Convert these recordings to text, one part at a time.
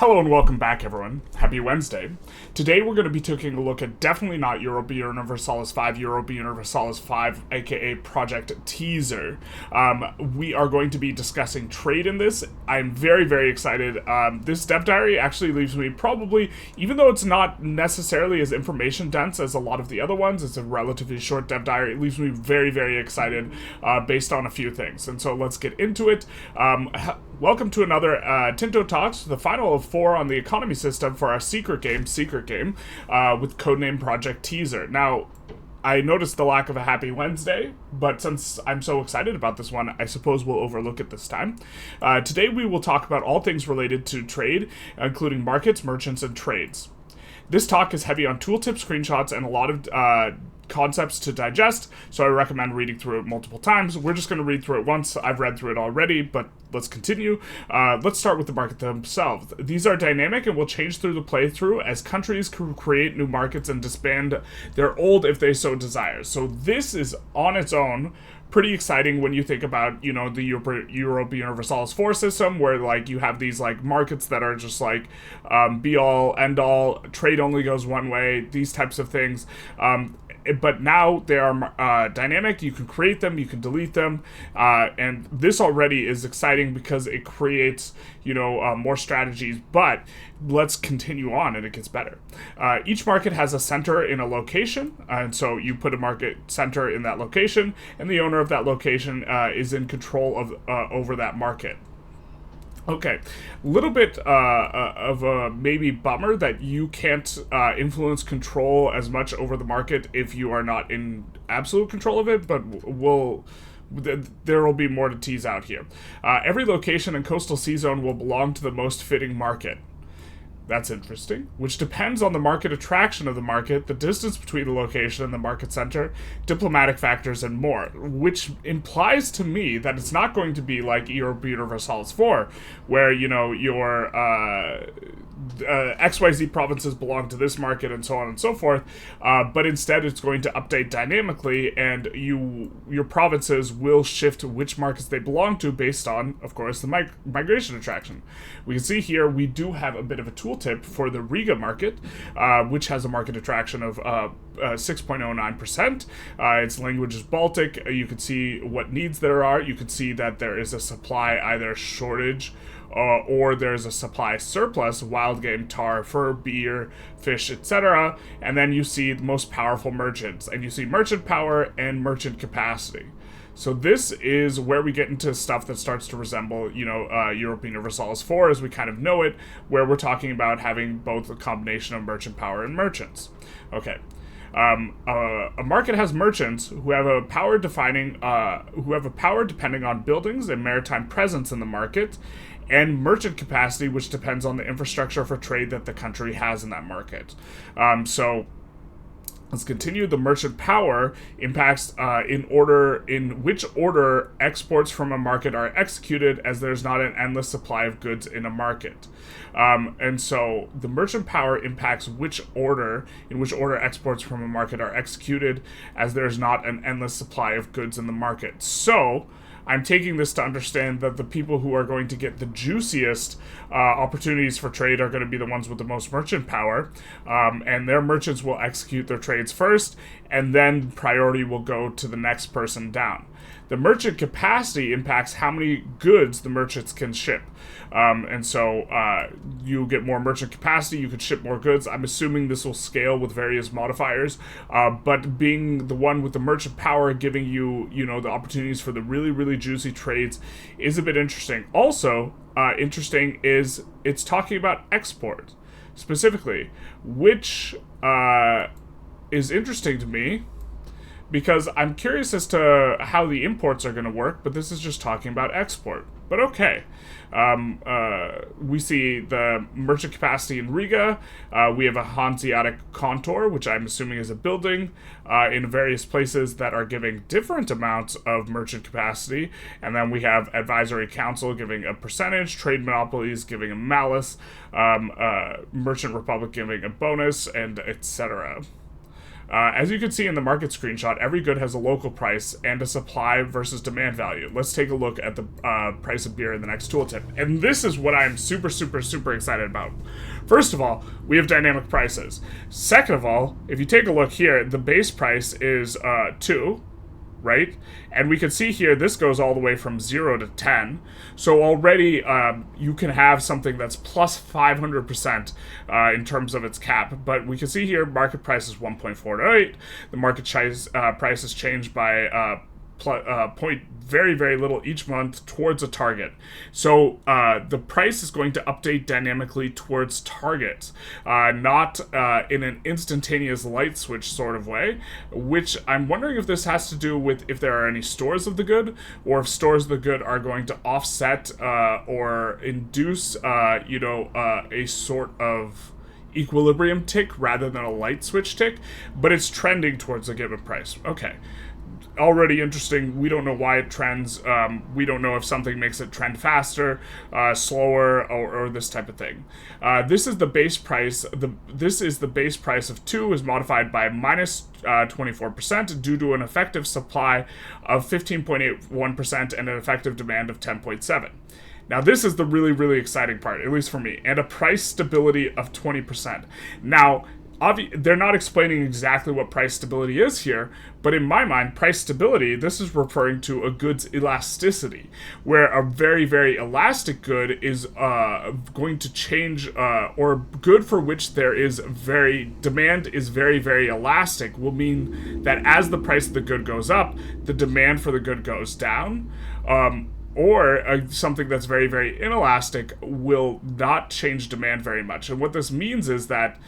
Hello and welcome back, everyone. Happy Wednesday. Today we're going to be taking a look at definitely not Europa Universalis 5, Europa Universalis 5, aka Project Teaser. We are going to be discussing trade in this. I'm very, very excited. This dev diary actually leaves me probably, even though it's not necessarily as information dense as a lot of the other ones, it's a relatively short dev diary, it leaves me very, very excited based on a few things. And so let's get into it. Welcome to another Tinto Talks, the final of 4 on the economy system for our secret game, with codename Project Teaser. Now, I noticed the lack of a happy Wednesday, but since I'm so excited about this one, I suppose we'll overlook it this time. Today we will talk about all things related to trade, including markets, merchants, and trades. This talk is heavy on tooltip screenshots and a lot of concepts to digest, so I recommend reading through it multiple times. We're just going to read through it once. I've read through it already, but let's continue. Let's start with the market themselves. These are dynamic and will change through the playthrough as countries create new markets and disband their old if they so desire. So this is on its own pretty exciting when you think about, you know, the Europa Universalis 4 system, where like you have these like markets that are just like be all end all, trade only goes one way, these types of things. But now they are dynamic. You can create them, you can delete them, and this already is exciting because it creates, you know, more strategies. But let's continue on, and it gets better. Each market has a center in a location, and so you put a market center in that location, and the owner of that location is in control of over that market. Okay, a little bit of a maybe bummer that you can't influence control as much over the market if you are not in absolute control of it, but there will be more to tease out here. Every location in coastal sea zone will belong to the most fitting market. That's interesting, which depends on the market attraction of the market, the distance between the location and the market center, diplomatic factors, and more, which implies to me that it's not going to be like Europa Universalis 4, where, you know, your XYZ provinces belong to this market and so on and so forth, but instead it's going to update dynamically, and your provinces will shift which markets they belong to based on, of course, the migration attraction. We can see here we do have a bit of a tooltip for the Riga market, which has a market attraction of 6.09%. Its language is Baltic. You can see what needs there are. You can see that there is a supply either shortage or there's a supply surplus, wild game, tar, fur, beer, fish, etc. And then you see the most powerful merchants, and you see merchant power and merchant capacity. So this is where we get into stuff that starts to resemble, you know, Europa Universalis 4 as we kind of know it, where we're talking about having both a combination of merchant power and merchants. Okay. A market has merchants who have a power depending on buildings and maritime presence in the market, and merchant capacity, which depends on the infrastructure for trade that the country has in that market. So let's continue. The merchant power impacts in which order exports from a market are executed, as there's not an endless supply of goods in a market. And so the merchant power impacts in which order exports from a market are executed, as there's not an endless supply of goods in the market. So I'm taking this to understand that the people who are going to get the juiciest opportunities for trade are going to be the ones with the most merchant power, and their merchants will execute their trades first, and then priority will go to the next person down. The merchant capacity impacts how many goods the merchants can ship. And so you get more merchant capacity, you could ship more goods. I'm assuming this will scale with various modifiers, but being the one with the merchant power giving you, you know, the opportunities for the really, really juicy trades is a bit interesting. Also, interesting is it's talking about export specifically, which is interesting to me, because I'm curious as to how the imports are going to work, but this is just talking about export. But okay. We see the merchant capacity in Riga. We have a Hanseatic contour, which I'm assuming is a building in various places that are giving different amounts of merchant capacity. And then we have advisory council giving a percentage, trade monopolies giving a malus, merchant republic giving a bonus, and etc. As you can see in the market screenshot, every good has a local price and a supply versus demand value. Let's take a look at the price of beer in the next tooltip. And this is what I'm super, super, super excited about. First of all, we have dynamic prices. Second of all, if you take a look here, the base price is 2. Right? And we can see here, this goes all the way from 0 to 10. So already you can have something that's plus 500% in terms of its cap. But we can see here, market price is 1.48. The market price is changed by point very, very little each month towards a target. So the price is going to update dynamically towards targets, not in an instantaneous light switch sort of way, which I'm wondering if this has to do with if there are any stores of the good, or if stores of the good are going to offset or induce, a sort of equilibrium tick rather than a light switch tick, but it's trending towards a given price. Okay. Already interesting. We don't know why it trends. We don't know if something makes it trend faster, slower, or this type of thing. This is the base price. This is the base price of 2 is modified by minus 24% due to an effective supply of 15.81% and an effective demand of 10.7. Now, this is the really, really exciting part, at least for me, and a price stability of 20%. Now, they're not explaining exactly what price stability is here, but in my mind, price stability, this is referring to a good's elasticity, where a very, very elastic good is going to change, or good for which there is demand is very, very elastic, will mean that as the price of the good goes up, the demand for the good goes down. Or something that's very, very inelastic will not change demand very much. And what this means is that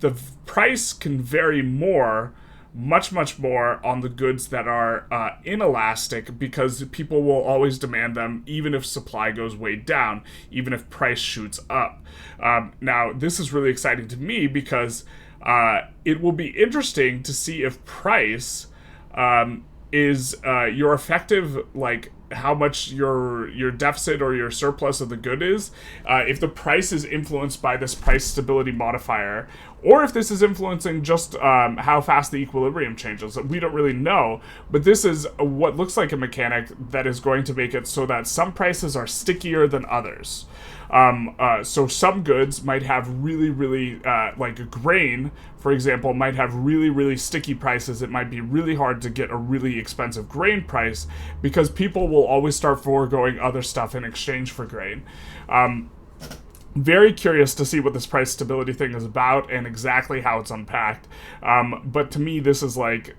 the price can vary much, much more on the goods that are inelastic, because people will always demand them even if supply goes way down, even if price shoots up. Now, this is really exciting to me because it will be interesting to see if price is your effective, like how much your deficit or your surplus of the good is, if the price is influenced by this price stability modifier, or if this is influencing just how fast the equilibrium changes. We don't really know, but this is what looks like a mechanic that is going to make it so that some prices are stickier than others. So some goods might have really, really, like a grain, for example, might have really, really sticky prices. It might be really hard to get a really expensive grain price because people will always start foregoing other stuff in exchange for grain. Very curious to see what this price stability thing is about and exactly how it's unpacked. But to me, this is like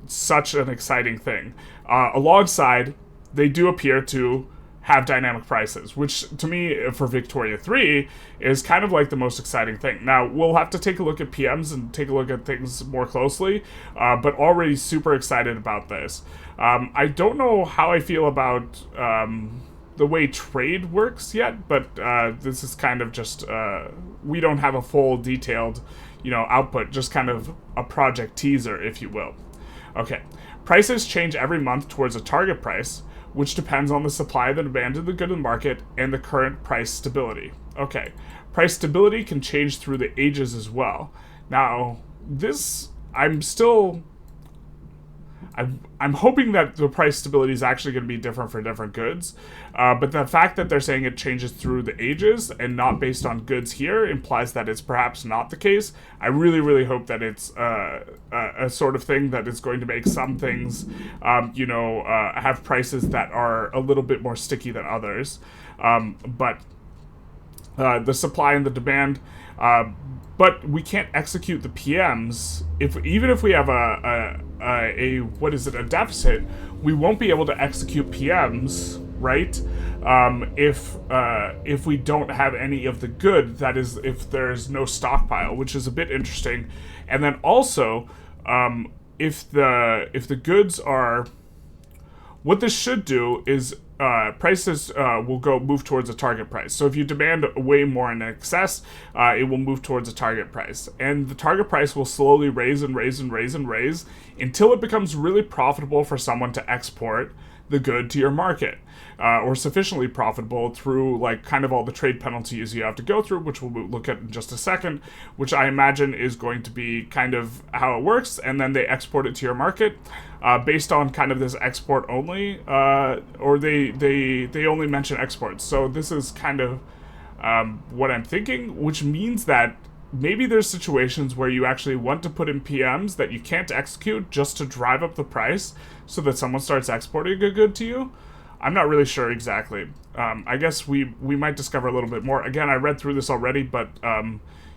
such an exciting thing. Alongside, they do appear to have dynamic prices, which to me, for Victoria 3, is kind of like the most exciting thing. Now, we'll have to take a look at PMs and take a look at things more closely, but already super excited about this. I don't know how I feel about the way trade works yet, but this is kind of just, we don't have a full detailed, output, just kind of a project teaser, if you will. Okay, prices change every month towards a target price, which depends on the supply and the demand of the good in the market and the current price stability. Okay, price stability can change through the ages as well. Now, this, I'm hoping that the price stability is actually going to be different for different goods, but the fact that they're saying it changes through the ages and not based on goods here implies that it's perhaps not the case. I really, really hope that it's a sort of thing that is going to make some things, have prices that are a little bit more sticky than others. But the supply and the demand, but we can't execute the PMs even if we have a deficit. We won't be able to execute PMs, right? If we don't have any of the good, that is, if there's no stockpile, which is a bit interesting. And then also, if the goods are, what this should do is prices will move towards a target price. So if you demand way more in excess, it will move towards a target price. And the target price will slowly raise and raise and raise and raise until it becomes really profitable for someone to export. the good to your market, or sufficiently profitable through like kind of all the trade penalties you have to go through, which we'll look at in just a second, which I imagine is going to be kind of how it works, and then they export it to your market based on kind of this export only, or they only mention exports. So this is kind of what I'm thinking, which means that maybe there's situations where you actually want to put in PMs that you can't execute just to drive up the price so that someone starts exporting a good to you. I'm not really sure exactly. I guess we might discover a little bit more. Again, I read through this already, but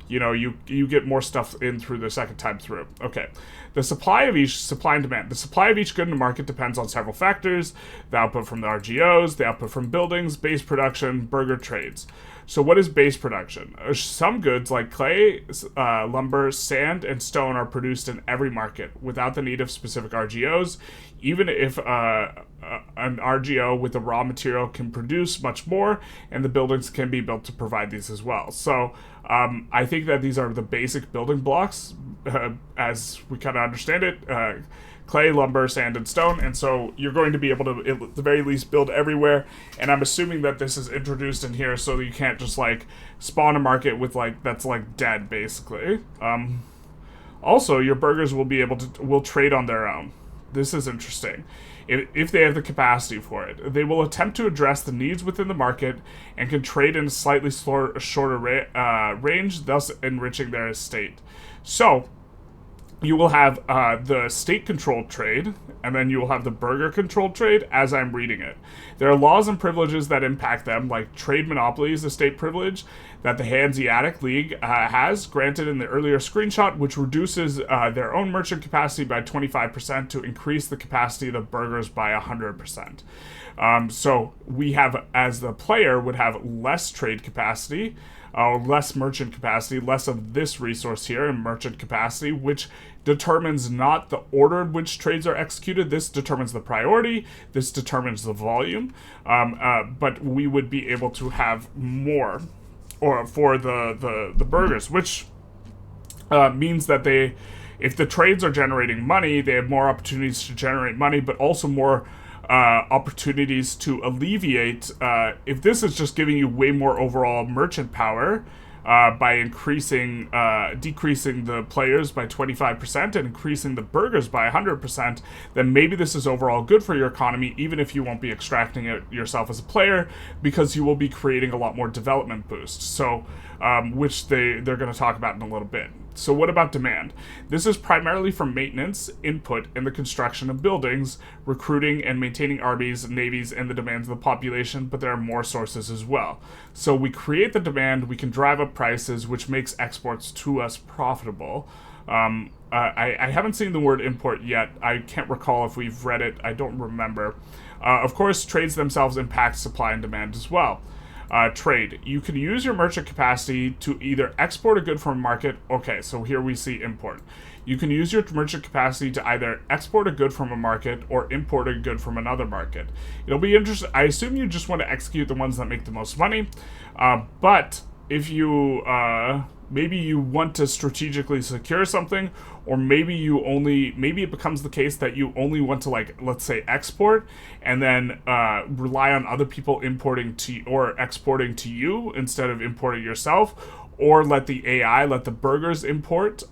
you know, you get more stuff in through the second time through. Okay. The supply and demand. The supply of each good in the market depends on several factors: the output from the RGOs, the output from buildings, base production, burger trades. So what is base production? Some goods like clay, lumber, sand, and stone are produced in every market without the need of specific RGOs, even if an RGO with the raw material can produce much more, and the buildings can be built to provide these as well. So I think that these are the basic building blocks as we kind of understand it. Clay, lumber, sand, and stone, and so you're going to be able to, at the very least, build everywhere, and I'm assuming that this is introduced in here so that you can't just, like, spawn a market with, like, that's, like, dead, basically. Also, your burgers will trade on their own. This is interesting. If they have the capacity for it. They will attempt to address the needs within the market and can trade in a slightly shorter range, thus enriching their estate. So, you will have the state-controlled trade, and then you will have the burger-controlled trade as I'm reading it. There are laws and privileges that impact them, like trade monopoly is a state privilege that the Hanseatic League has, granted in the earlier screenshot, which reduces their own merchant capacity by 25% to increase the capacity of the burgers by 100%. So we have, as the player, would have less trade capacity, less merchant capacity, less of this resource here in merchant capacity, which determines not the order in which trades are executed. This determines the priority. This determines the volume. But we would be able to have more, or for the burgers, which means that if the trades are generating money, they have more opportunities to generate money, but also more opportunities to alleviate. If this is just giving you way more overall merchant power by decreasing the players by 25% and increasing the burgers by 100%, then maybe this is overall good for your economy, even if you won't be extracting it yourself as a player, because you will be creating a lot more development boost. So, which they're going to talk about in a little bit. So what about demand? This is primarily for maintenance, input, and the construction of buildings, recruiting and maintaining armies, navies, and the demands of the population, but there are more sources as well. So we create the demand, we can drive up prices, which makes exports to us profitable. I haven't seen the word import yet. I can't recall if we've read it. I don't remember. Of course, trades themselves impact supply and demand as well. Trade. You can use your merchant capacity to either export a good from a market. Okay, so here we see import. You can use your merchant capacity to either export a good from a market or import a good from another market. It'll be interesting. I assume you just want to execute the ones that make the most money, but if you maybe you want to strategically secure something, or maybe it becomes the case that you only want to, like, let's say, export and then rely on other people importing to or exporting to you instead of importing yourself, or let the burgers import,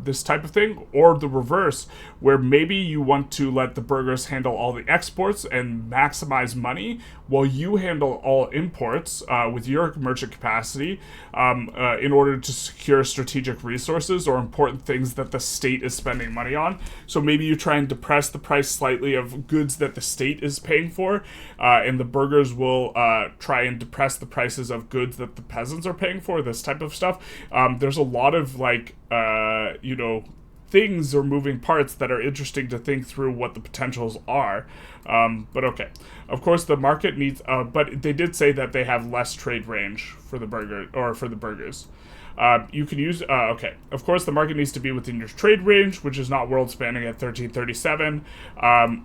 this type of thing, or the reverse, where maybe you want to let the burgers handle all the exports and maximize money while you handle all imports with your merchant capacity in order to secure strategic resources or important things that the state is spending money on. So maybe you try and depress the price slightly of goods that the state is paying for, and the burgers will try and depress the prices of goods that the peasants are paying for, this type of stuff. There's a lot of, like, things or moving parts that are interesting to think through what the potentials are. But okay. Of course, the market needs, but they did say that they have less trade range for the burgers. You can use, okay. Of course, the market needs to be within your trade range, which is not world spanning at 1337.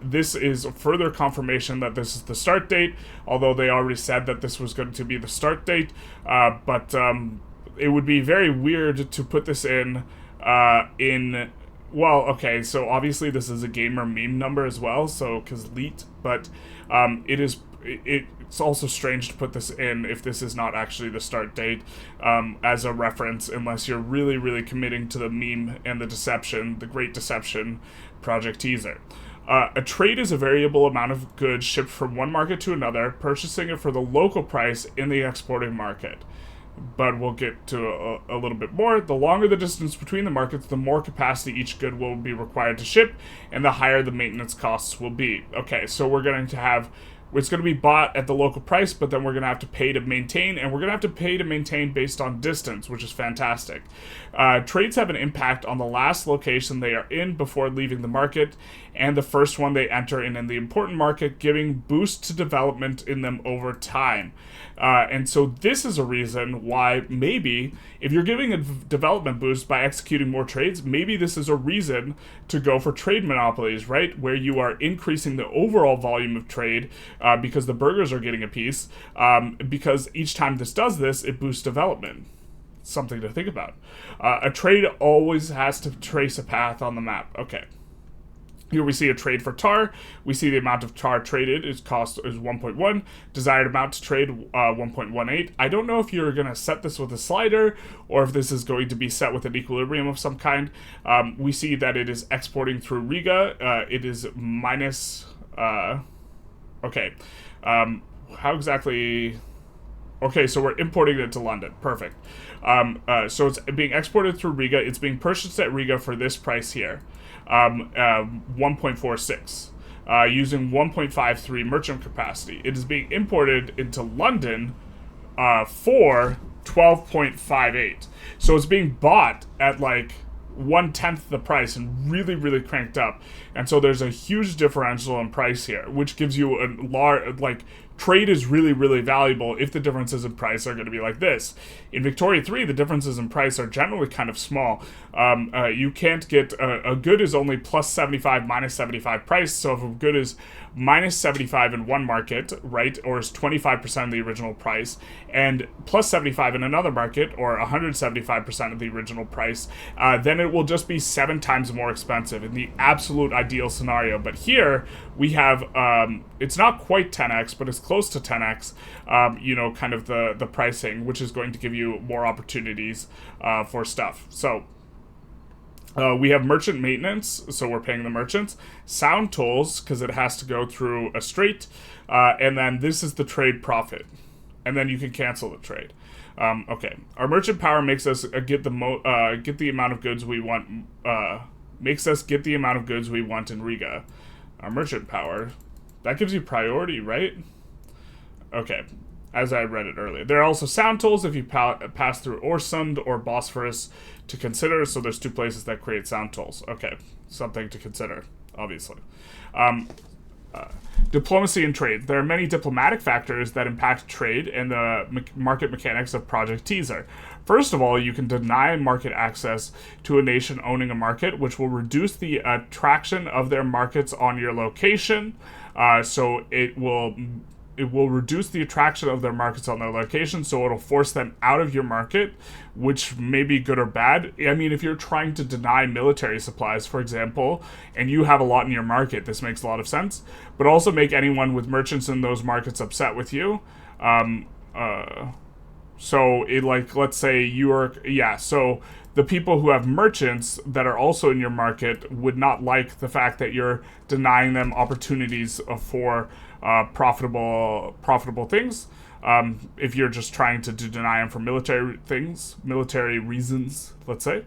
This is further confirmation that this is the start date, although they already said that this was going to be the start date. But it would be very weird to put this in Well, okay, so obviously this is a gamer meme number as well, so because leet, but it's also strange to put this in if this is not actually the start date as a reference, unless you're really, really committing to the meme and the deception, the Great Deception project teaser. A trade is a variable amount of goods shipped from one market to another, purchasing it for the local price in the exporting market. But we'll get to a little bit more. The longer the distance between the markets, the more capacity each good will be required to ship, and the higher the maintenance costs will be. Okay, so we're going to have, it's going to be bought at the local price, but then we're going to have to pay to maintain, and we're going to have to pay to maintain based on distance, which is fantastic. Trades have an impact on the last location they are in before leaving the market, and the first one they enter in the important market, giving boost to development in them over time. And so this is a reason why maybe if you're giving a development boost by executing more trades, maybe this is a reason to go for trade monopolies, right? Where you are increasing the overall volume of trade because the burgers are getting a piece, because each time this does this, it boosts development. Something to think about. A trade always has to trace a path on the map. Okay. Here we see a trade for tar. We see the amount of tar traded is 1.1. Desired amount to trade 1.18. I don't know if you're going to set this with a slider or if this is going to be set with an equilibrium of some kind. We see that it is exporting through Riga. It is minus... okay. How exactly... Okay, so we're importing it to London. Perfect. So it's being exported through Riga. It's being purchased at Riga for this price here. 1.46, using 1.53 merchant capacity. It is being imported into London for 12.58. So it's being bought at like 1/10 the price and really, really cranked up. And so there's a huge differential in price here, which gives you a large, like, trade is really, really valuable if the differences in price are going to be like this. In Victoria 3, the differences in price are generally kind of small. You can't get, a good is only plus 75, minus 75 price, so if a good is minus 75 in one market, right, or is 25% of the original price, and plus 75 in another market, or 175% of the original price, then it will just be 7 times more expensive in the absolute ideal scenario. But here, we have, it's not quite 10x, but it's close to 10x, you know, kind of the pricing, which is going to give you more opportunities for stuff. So we have merchant maintenance, so we're paying the merchants. Sound tolls, because it has to go through a strait. And then this is the trade profit. And then you can cancel the trade. Okay. Our merchant power makes us get the amount of goods we want. Makes us get the amount of goods we want in Riga. Our merchant power, that gives you priority, right? Okay, as I read it earlier. There are also sound tolls if you pass through Øresund or Bosphorus to consider, so there's 2 places that create sound tolls. Okay, something to consider, obviously. Diplomacy and trade. There are many diplomatic factors that impact trade and the market mechanics of Project Teaser. First of all, you can deny market access to a nation owning a market, which will reduce the attraction of their markets on your location. So it will reduce the attraction of their markets on their location, so it'll force them out of your market, which may be good or bad. I mean, if you're trying to deny military supplies, for example, and you have a lot in your market, this makes a lot of sense, but also make anyone with merchants in those markets upset with you. So, let's say so the people who have merchants that are also in your market would not like the fact that you're denying them opportunities for profitable things. If you're just trying to deny them for military reasons, let's say.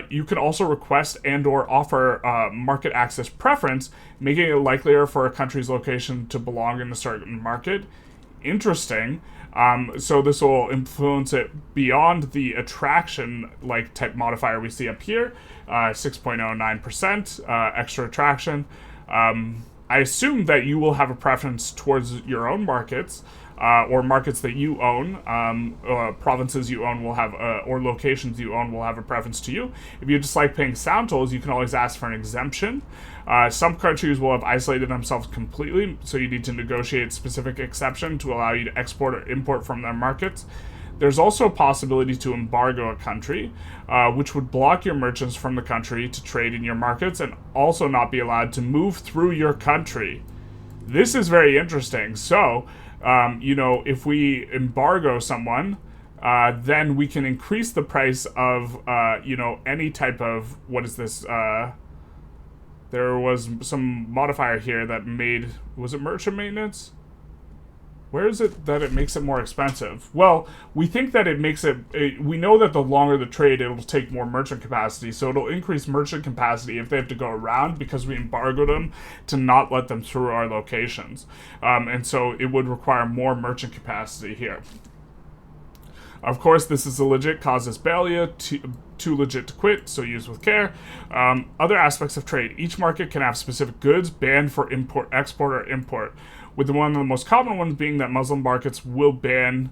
You can also request and or offer market access preference, making it likelier for a country's location to belong in a certain market. Interesting. So this will influence it beyond the attraction type modifier we see up here, 6.09% extra attraction. I assume that you will have a preference towards your own markets, or markets that you own, provinces you own will have, or locations you own will have a preference to you. If you just like paying sound tolls, you can always ask for an exemption. Some countries will have isolated themselves completely, so you need to negotiate specific exception to allow you to export or import from their markets. There's also a possibility to embargo a country, which would block your merchants from the country to trade in your markets and also not be allowed to move through your country. This is very interesting. So, if we embargo someone, then we can increase the price of, any type of, what is this? There was some modifier here that made, was it merchant maintenance? Where is it that it makes it more expensive? Well, we think that it makes it, we know that the longer the trade, it'll take more merchant capacity, so it'll increase merchant capacity if they have to go around because we embargoed them to not let them through our locations. And so it would require more merchant capacity here. Of course, this is a legit casus belli, too legit to quit, so use with care. Other aspects of trade. Each market can have specific goods banned for import, export, or import, with one of the most common ones being that Muslim markets will ban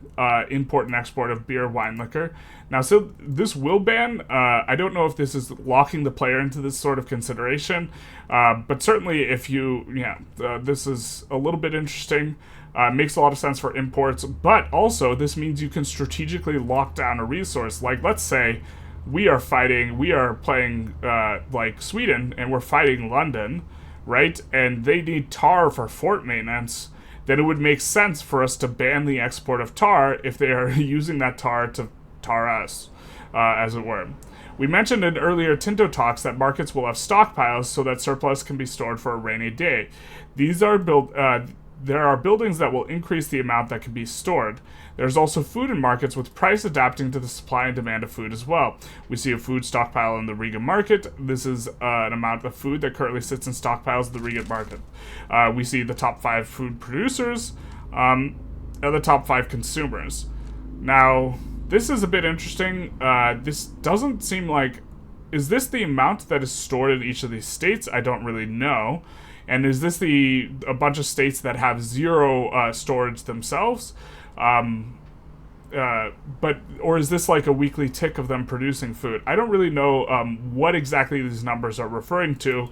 import and export of beer, wine, liquor. Now, so this will ban, I don't know if this is locking the player into this sort of consideration, but certainly if this is a little bit interesting. Makes a lot of sense for imports, but also this means you can strategically lock down a resource. Like, let's say we are playing like Sweden, and we're fighting London, right? And they need tar for fort maintenance. Then it would make sense for us to ban the export of tar if they are using that tar to tar us, as it were. We mentioned in earlier Tinto talks that markets will have stockpiles so that surplus can be stored for a rainy day. These are built. There are buildings that will increase the amount that can be stored. There's also food in markets with price adapting to the supply and demand of food as well. We see a food stockpile in the Riga market. This is an amount of food that currently sits in stockpiles in the Riga market. We see the top 5 food producers and the top 5 consumers. Now, this is a bit interesting. This doesn't seem like... Is this the amount that is stored in each of these states? I don't really know. And is this a bunch of states that have zero storage themselves? Or is this like a weekly tick of them producing food? I don't really know what exactly these numbers are referring to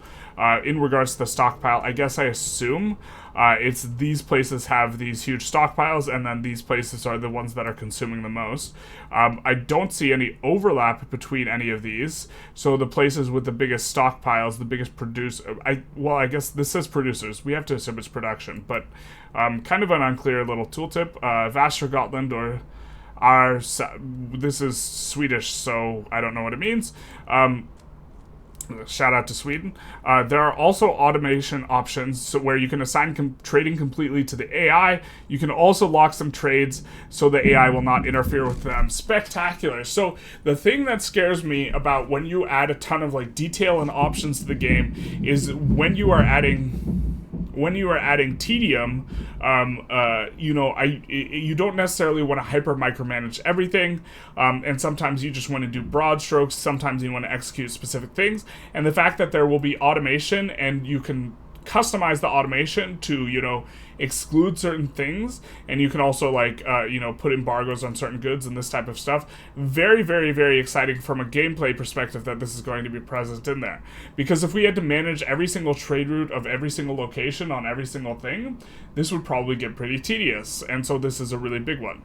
in regards to the stockpile. I guess I assume it's these places have these huge stockpiles, and then these places are the ones that are consuming the most. I don't see any overlap between any of these. So the places with the biggest stockpiles, the biggest I guess this says producers. We have to assume it's production, but kind of an unclear little tooltip. Västergötland or this is Swedish, so I don't know what it means. Shout out to Sweden. There are also automation options where you can assign trading completely to the AI. You can also lock some trades so the AI will not interfere with them. Spectacular. So the thing that scares me about when you add a ton of like detail and options to the game is when you are adding tedium, you don't necessarily want to hyper micromanage everything, and sometimes you just want to do broad strokes, sometimes you want to execute specific things, and the fact that there will be automation and you can customize the automation to, exclude certain things, and you can also put embargoes on certain goods and this type of stuff. Very, very, very exciting from a gameplay perspective that this is going to be present in there. Because if we had to manage every single trade route of every single location on every single thing, this would probably get pretty tedious, and so this is a really big one.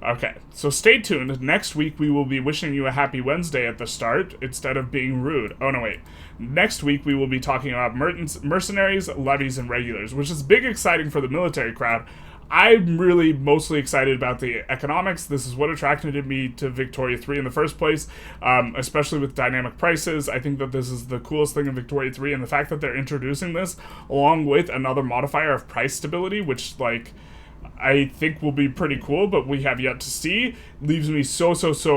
Okay, so stay tuned. Next week we will be wishing you a happy Wednesday at the start instead of being rude. Oh no, wait. Next week we will be talking about mercenaries, levies, and regulars, which is big exciting for the military crowd. I'm really mostly excited about the economics. This is what attracted me to Victoria 3 in the first place, especially with dynamic prices. I think that this is the coolest thing in Victoria 3, and the fact that they're introducing this along with another modifier of price stability, which, I think will be pretty cool, but we have yet to see, leaves me so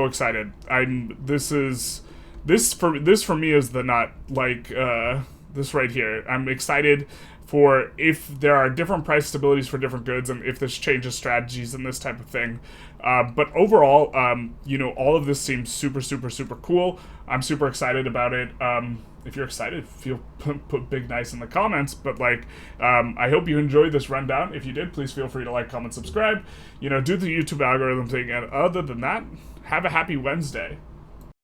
excited. This for me is the nut, this right here. I'm excited for if there are different price stabilities for different goods and if this changes strategies and this type of thing. But overall, all of this seems super cool. I'm super excited about it. If you're excited, put big nice in the comments. But I hope you enjoyed this rundown. If you did, please feel free to like, comment, subscribe. Do the YouTube algorithm thing. And other than that, have a happy Wednesday.